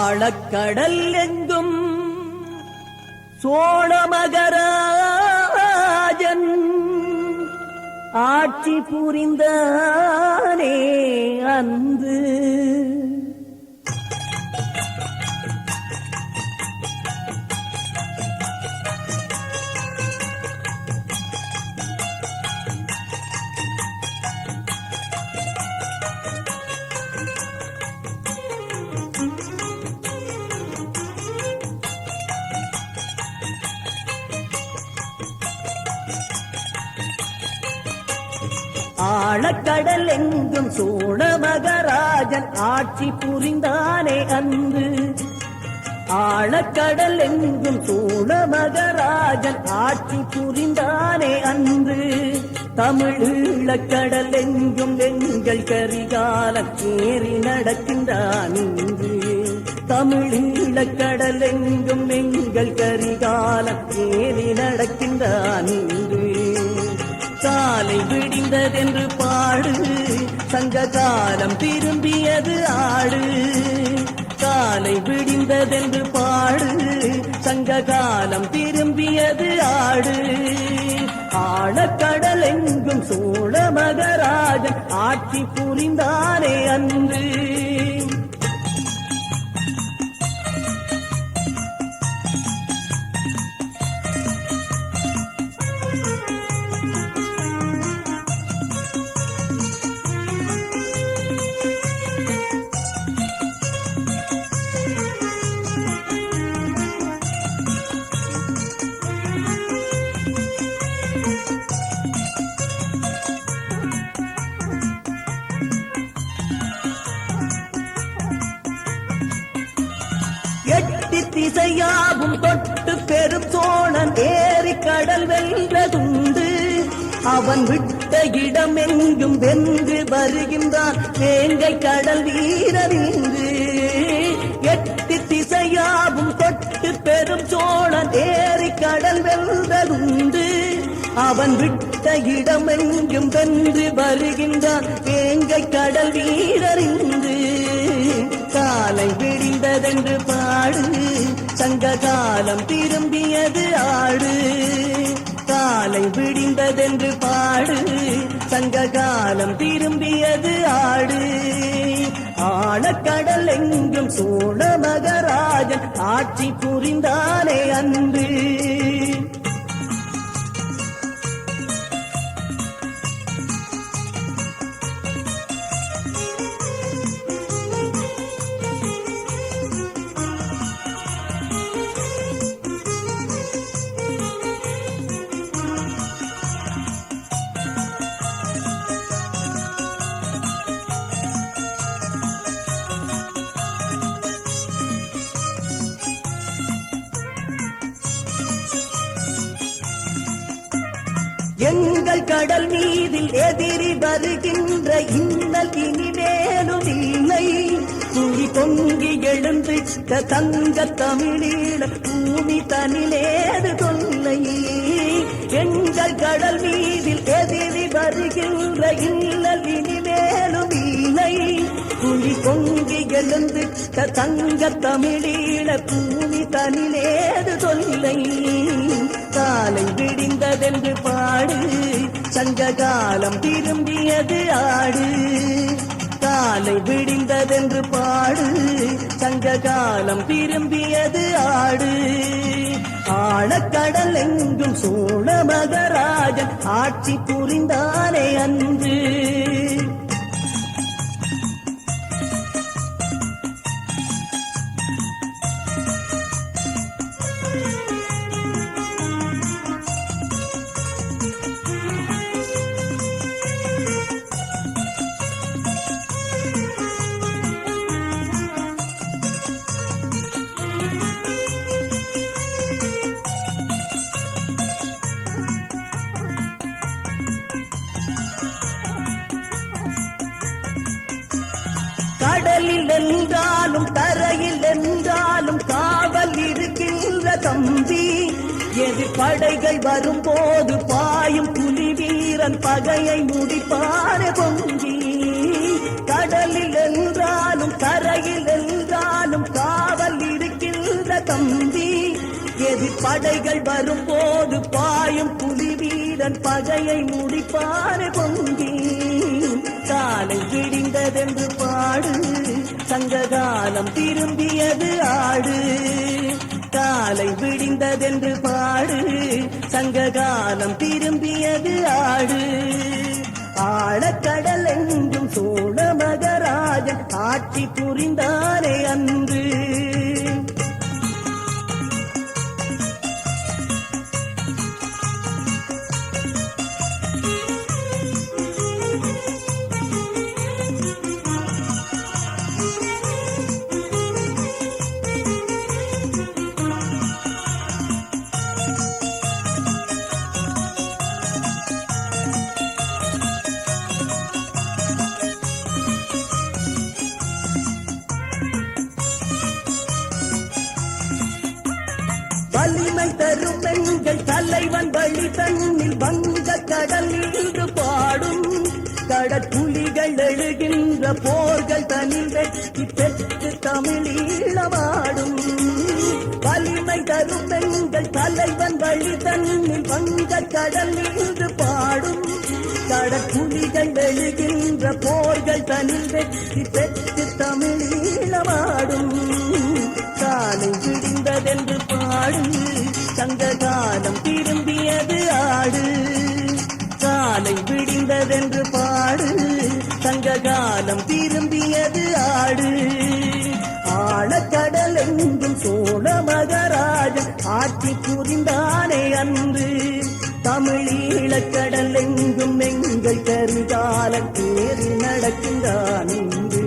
ஆழக்கடல் எங்கும் சோழமகராஜன் ஆட்சி புரிந்தானே அன்று. ஆழக்கடல் எங்கும் சோழமகராஜன் ஆட்சி புரிந்தானே அன்று. ஆழக்கடல் எங்கும் சோழமகராஜன் ஆட்சி புரிந்தானே அன்று. தமிழீழக்கடல் எங்கும் எங்கள் கரிகாலன் ஏறி நடக்கின்றான் இன்று. தமிழீழக்கடல் எங்கும் எங்கள் கரிகாலன் ஏறி நடக்கின்றான் இன்று. காலை விடிந்ததென்று பாடு, சங்க காலம் திரும்பியது ஆடு. காலை விடிந்ததென்று பாடு, சங்க காலம் திரும்பியது ஆடு. ஆழக்கடல் எங்கும் சோழமகராஜன் ஆட்சி புரிந்தானே அன்று. எட்டு திசையாவும் தொட்டு பெரும் சோழன் ஏறி கடல் வென்றதுண்டு. அவன் விட்ட இடம் எங்கும் வென்று வருகின்றான் வேங்கை கடல் வீரர் இன்று. எட்டு திசையாவும் தொட்டு பெரும் சோழன் ஏறி கடல் வென்றதுண்டு. அவன் விட்ட இடம் எங்கும் வென்று வருகின்றான் வேங்கை கடல் வீரர் இன்று. காலை விடிந்ததென்று பாடு, சங்க காலம் திரும்பியது ஆடு. காலை விடிந்ததென்று பாடு, சங்க காலம் திரும்பியது ஆடு. ஆழக்கடல் எங்கும் சோழமகராஜன் ஆட்சி புரிந்தானே அன்று. எங்கள் கடல் மீதில் எதிரி வருகின்ற இன்னல் இனிமேலும் இல்லை. துளி பொங்கி எழுந்திட்ட தங்க தமிழீழ பூமி தனிலேது தொல்லை. எங்கள் கடல் மீதில் எதிரி வருகின்ற இன்னல் இனிமேலும் இல்லை. துளி பொங்கி எழுந்திட்ட தங்க தமிழீழ பூமி தனிலேது தொல்லை. காலை விடிந்ததென்று பாடு, சங்க காலம் திரும்பியது ஆடு. காலை விடிந்ததென்று பாடு, சங்க காலம் திரும்பியது ஆடு. ஆழக்கடல் எங்கும் சோழமகராஜன் ஆட்சி புரிந்தானே அன்று. கடலில் என்றாலும் தரையில் என்றாலும் காவல் இருக்கின்ற தம்பி. எதிர்படைகள் வரும்போது பாயும் புலி வீரன் பகையை முடிப்பான பொங்கி. கடலில் என்றாலும் கரையில் என்றாலும் காவல் படைகள் வரும்போது பாயும் புலி வீரன் பகையை முடிப்பான பொங்கி காலை விடிந்ததென்று பாடு சங்ககாலம் திரும்பியது ஆடு காலை விடிந்ததென்று பாடு சங்ககாலம் திரும்பியது ஆடு ஆழக்கடல் எங்கும் சோழ மகராஜன் ஆட்சி புரிந்தானே அன்று வலிமை தரும் பெண்கள் தலைவன் வழி தன்னில் வங்க கடலில் பாடும் கடற்புலிகள் எழுகின்ற போர்கள் தனில் வெற்றி பெற்று தமிழீழமாடும் வலிமை தரும் பெண்கள் தலைவன் வழி தன்னில் வங்க கடலில் பாடும் கடற்புலிகள் எழுகின்ற போர்கள் தனில் வெற்றி பெற்று தமிழீழமாடும் காலை விடிந்ததென்று பாடு சங்ககாலம் திரும்பியது ஆடு காலை விடிந்ததென்று பாடு சங்ககாலம் திரும்பியது ஆடு ஆழக்கடல் எங்கும் சோழ மகராஜன் ஆட்சி புரிந்தானே அன்று தமிழீழக்கடல் எங்கும் எங்கள் கரிகாலன் தேறி நடக்கின்றான் என்று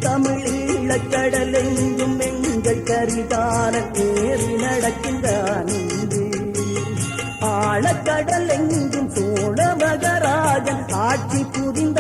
தமிழீழக்கடல் எங்கும் எங்கள் கரிகாலன் தேறி நடக்கின்றான் என்று ஆழக்கடல் எங்கும் சோழ மகராஜன் ஆட்சி புரிந்த